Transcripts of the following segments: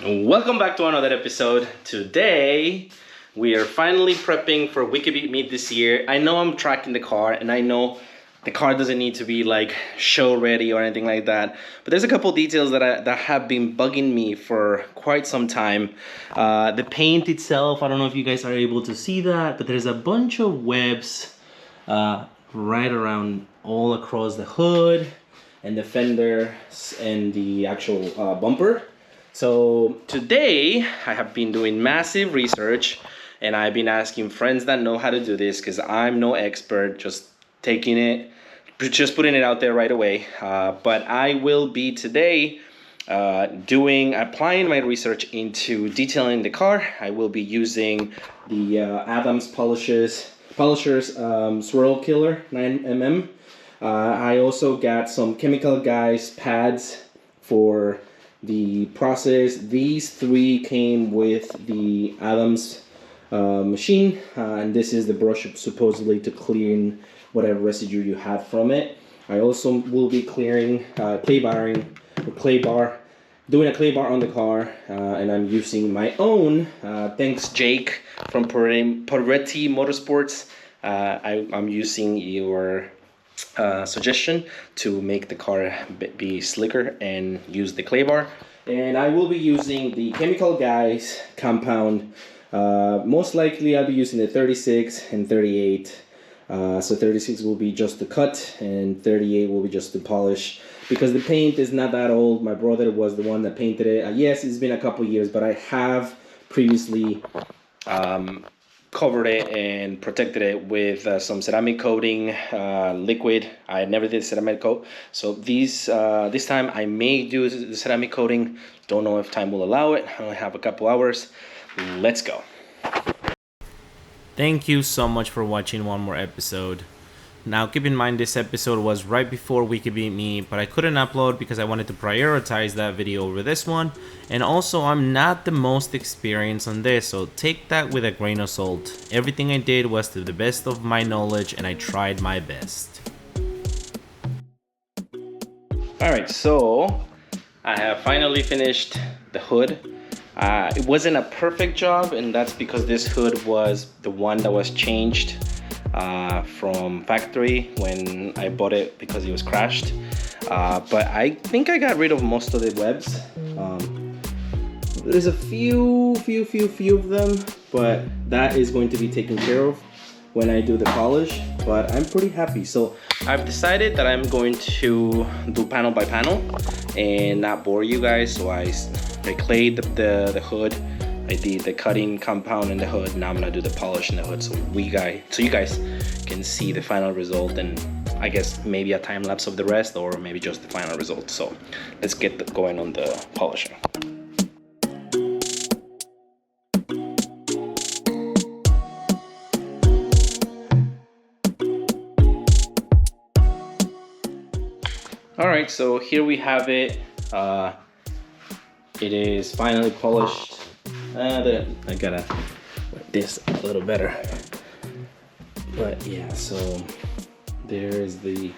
Welcome back to another episode. Today we are finally prepping for Wikibit Meet this year. I know I'm tracking the car and I know the car doesn't need to be like show ready or anything like that, but there's a couple details that have been bugging me for quite some time. The paint itself, I don't know if you guys are able to see that, but there's a bunch of webs right around all across the hood and the fender and the actual bumper. So today I have been doing massive research and I've been asking friends that know how to do this because I'm no expert, just putting it out there right away. But I will be today applying my research into detailing the car. I will be using the Adams Polishers Swirl Killer 9mm. I also got some Chemical Guys pads for the process. These three came with the Adams machine, and this is the brush supposedly to clean whatever residue you have from it. I also will be clearing doing a clay bar on the car, and I'm using my own. Thanks, Jake from Peretti Motorsports. I'm using your suggestion to make the car be slicker and use the clay bar, and I will be using the Chemical Guys compound. Most likely I'll be using the 36 and 38. So 36 will be just the cut and 38 will be just the polish, because the paint is not that old. My brother was the one that painted it. Yes, it's been a couple years, but I have previously covered it and protected it with some ceramic coating liquid. I never did ceramic coat, so this time I may do the ceramic coating. Don't know if time will allow it. I only have a couple hours. Let's go. Thank you so much for watching one more episode. Now keep in mind this episode was right before Wikibit Me, but I couldn't upload because I wanted to prioritize that video over this one, and also I'm not the most experienced on this, so take that with a grain of salt. Everything I did was to the best of my knowledge and I tried my best. Alright, so I have finally finished the hood. It wasn't a perfect job, and that's because this hood was the one that was changed from factory when I bought it because it was crashed. But I think I got rid of most of the webs. There's a few of them, but that is going to be taken care of when I do the polish. But I'm pretty happy. So I've decided that I'm going to do panel by panel and not bore you guys. So I clayed the hood. I did the cutting compound in the hood. Now I'm gonna do the polish in the hood, so you guys can see the final result, and I guess maybe a time lapse of the rest, or maybe just the final result. So let's get going on the polishing. All right, so here we have it. It is finally polished. I gotta wet this a little better. But yeah, so there's the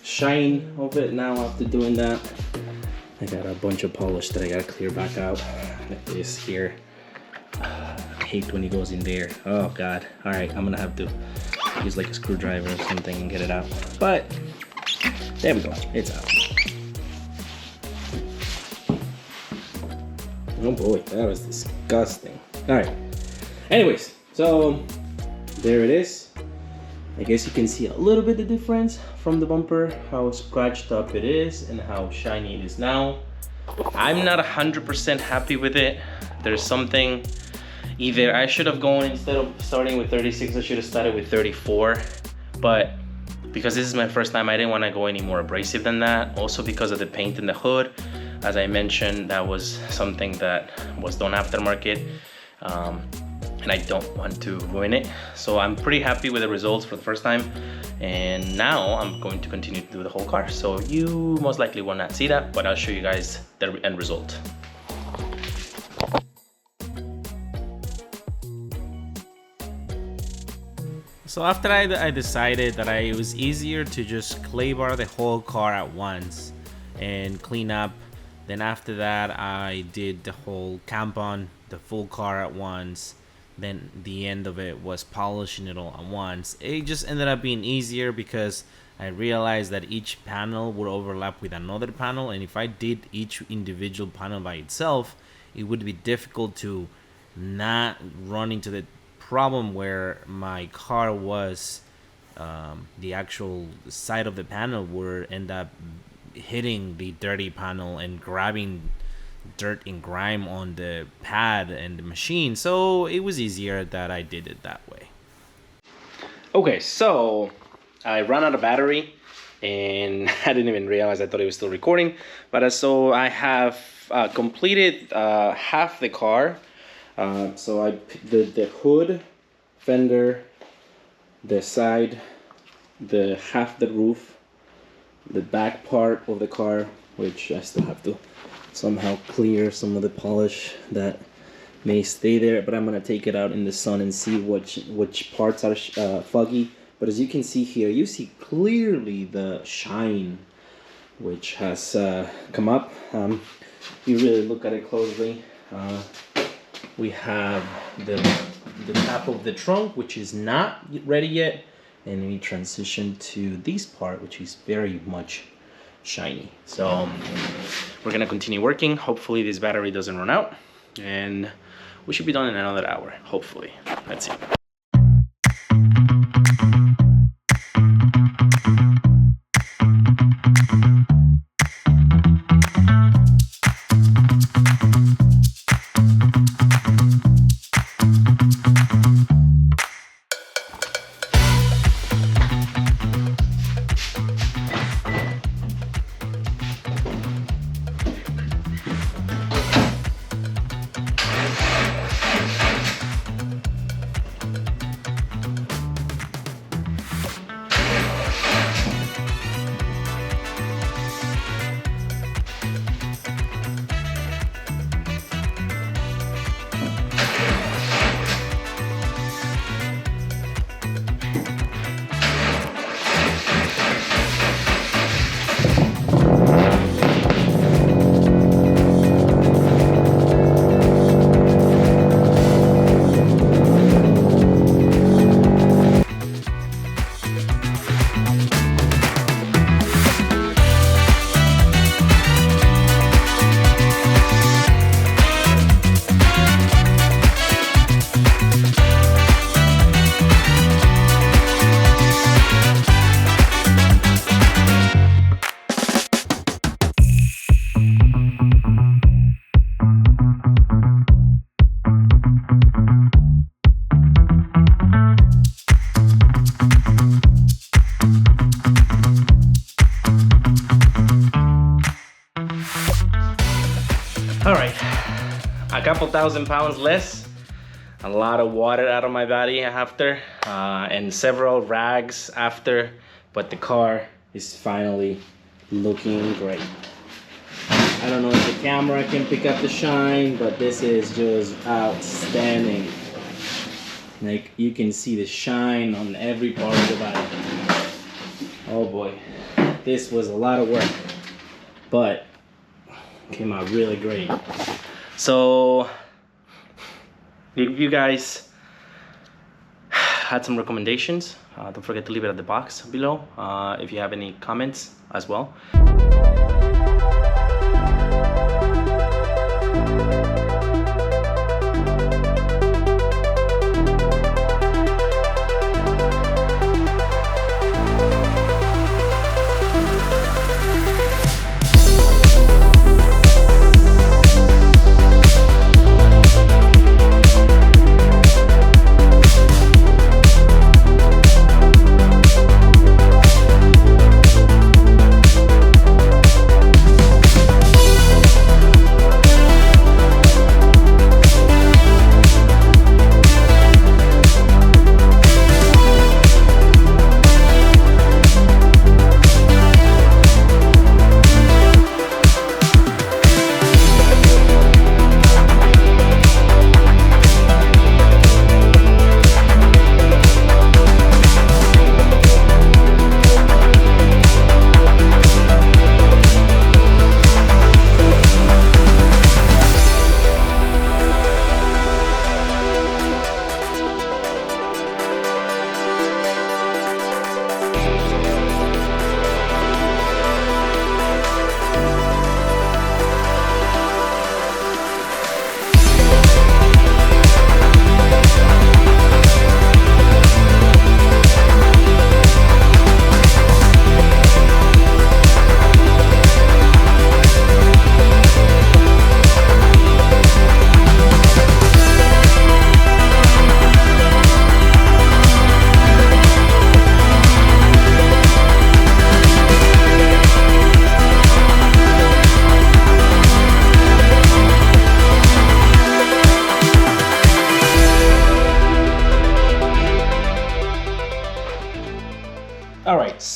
shine of it now after doing that. I got a bunch of polish that I gotta clear back out. Like this here. I hate when it goes in there. Oh God. All right, I'm gonna have to use like a screwdriver or something and get it out. But there we go, it's out. Oh boy, that was disgusting. Alright, anyways, so there it is. I guess you can see a little bit of difference from the bumper, how scratched up it is and how shiny it is now. I'm not 100% happy with it. There's something, either I should have gone, instead of starting with 36, I should have started with 34. But because this is my first time, I didn't want to go any more abrasive than that. Also because of the paint in the hood. As I mentioned, that was something that was done aftermarket, and I don't want to ruin it. So I'm pretty happy with the results for the first time, and now I'm going to continue to do the whole car. So you most likely will not see that, but I'll show you guys the end result. So after I decided that it was easier to just clay bar the whole car at once and clean up Then after that, I did the whole camp on the full car at once. Then the end of it was polishing it all at once. It just ended up being easier because I realized that each panel would overlap with another panel, and if I did each individual panel by itself, it would be difficult to not run into the problem where my car was the actual side of the panel would end up hitting the dirty panel and grabbing dirt and grime on the pad and the machine. So it was easier that I did it that way. Okay, so I ran out of battery and I didn't even realize. I thought it was still recording. But so I have completed half the car. So the hood, fender, the side, the half the roof, the back part of the car, which I still have to somehow clear some of the polish that may stay there, but I'm gonna take it out in the sun and see which parts are foggy. But as you can see here, you see clearly the shine which has come up. You really look at it closely. We have the top of the trunk, which is not ready yet, and we transition to this part, which is very much shiny. So we're gonna continue working. Hopefully this battery doesn't run out, and we should be done in another hour, hopefully. Let's see. All right, a couple thousand pounds less, a lot of water out of my body after, and several rags after, but the car is finally looking great. I don't know if the camera can pick up the shine, but this is just outstanding. Like, you can see the shine on every part of the body. Oh boy, this was a lot of work, but came out really great. So if you guys had some recommendations, don't forget to leave it at the box below if you have any comments as well.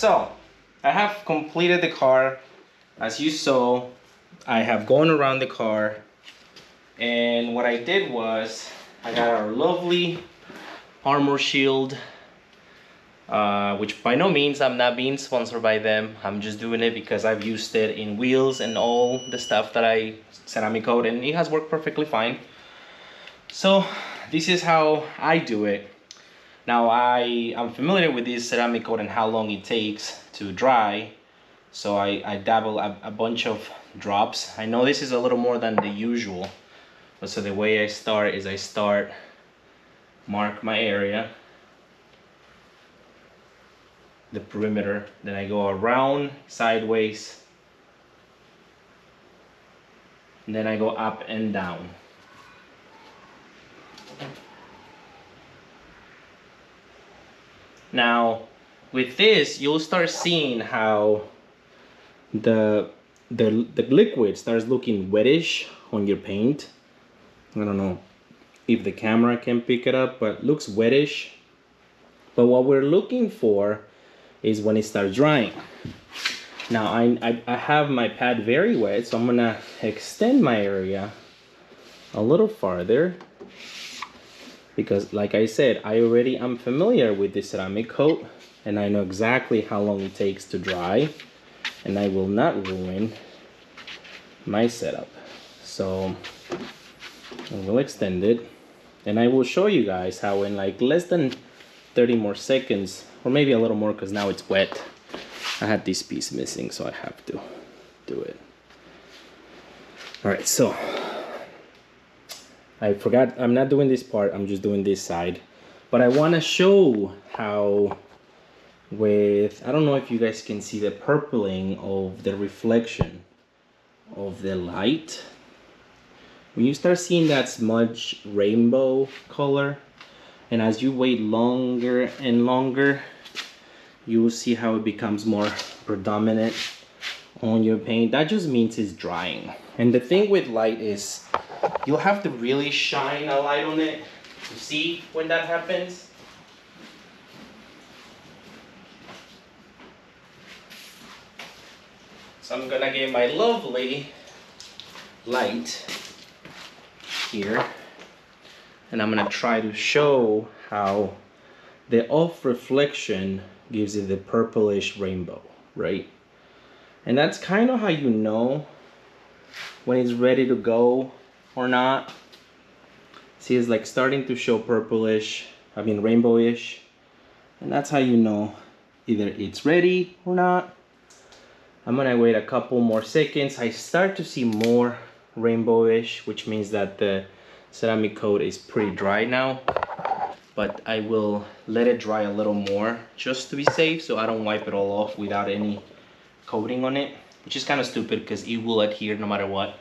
So I have completed the car. As you saw, I have gone around the car, and what I did was I got our lovely armor shield, which by no means I'm not being sponsored by them. I'm just doing it because I've used it in wheels and all the stuff that I ceramic coat, and it has worked perfectly fine. So this is how I do it. Now I'm familiar with this ceramic coat and how long it takes to dry. So I dabble a bunch of drops. I know this is a little more than the usual. But so the way I start is I mark my area, the perimeter, then I go around sideways, and then I go up and down. Now with this, you'll start seeing how the liquid starts looking wettish on your paint. I don't know if the camera can pick it up, but it looks wettish. But what we're looking for is when it starts drying. Now I have my pad very wet, so I'm gonna extend my area a little farther, because like I said, I already am familiar with the ceramic coat and I know exactly how long it takes to dry, and I will not ruin my setup. So I will extend it, and I will show you guys how in like less than 30 more seconds, or maybe a little more because now it's wet. I had this piece missing, so I have to do it. All right, so I forgot, I'm not doing this part, I'm just doing this side. But I want to show how with, I don't know if you guys can see the purpling of the reflection of the light. When you start seeing that smudge rainbow color, and as you wait longer and longer, you will see how it becomes more predominant on your paint. That just means it's drying. And the thing with light is you'll have to really shine a light on it to see when that happens. So I'm gonna get my lovely light here, and I'm gonna try to show how the off reflection gives it the purplish rainbow, right? And that's kind of how you know when it's ready to go or not. See, it's like starting to show purplish, I mean rainbowish, and that's how you know either it's ready or not. I'm gonna wait a couple more seconds. I start to see more rainbowish, which means that the ceramic coat is pretty dry now, but I will let it dry a little more just to be safe, so I don't wipe it all off without any coating on it, which is kind of stupid because it will adhere no matter what.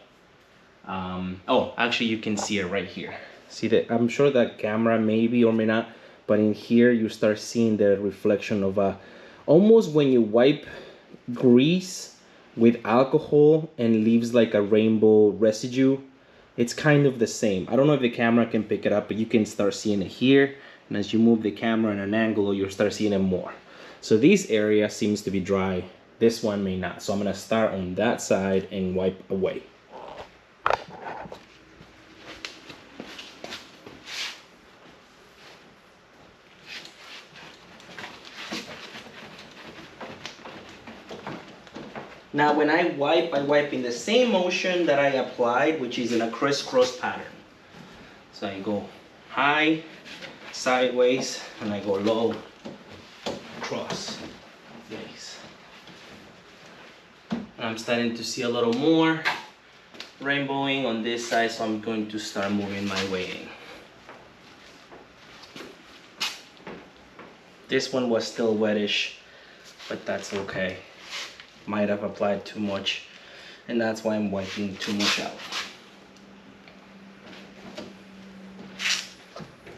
Oh, actually you can see it right here. See that? I'm sure that camera maybe or may not, but in here you start seeing the reflection of almost when you wipe grease with alcohol and leaves like a rainbow residue. It's kind of the same. I don't know if the camera can pick it up, but you can start seeing it here, and as you move the camera in an angle, you'll start seeing it more. So this area seems to be dry, this one may not. So I'm gonna start on that side and wipe away. Now when I wipe in the same motion that I applied, which is in a crisscross pattern. So I go high, sideways, and I go low, cross, face. And I'm starting to see a little more rainbowing on this side, so I'm going to start moving my way in. This one was still wettish, but that's okay. Might have applied too much, and that's why I'm wiping too much out.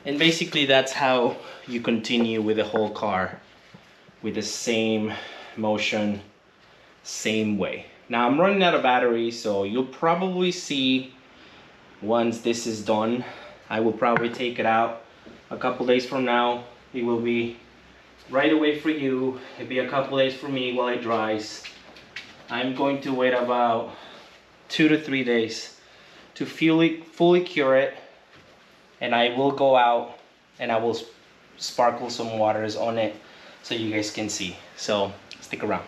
And basically that's how you continue with the whole car, with the same motion, same way. Now I'm running out of battery, so you'll probably see once this is done, I will probably take it out a couple days from now. It will be right away for you. It'll be a couple days for me while it dries. I'm going to wait about 2 to 3 days to fully cure it, and I will go out and I will sparkle some waters on it so you guys can see. So stick around.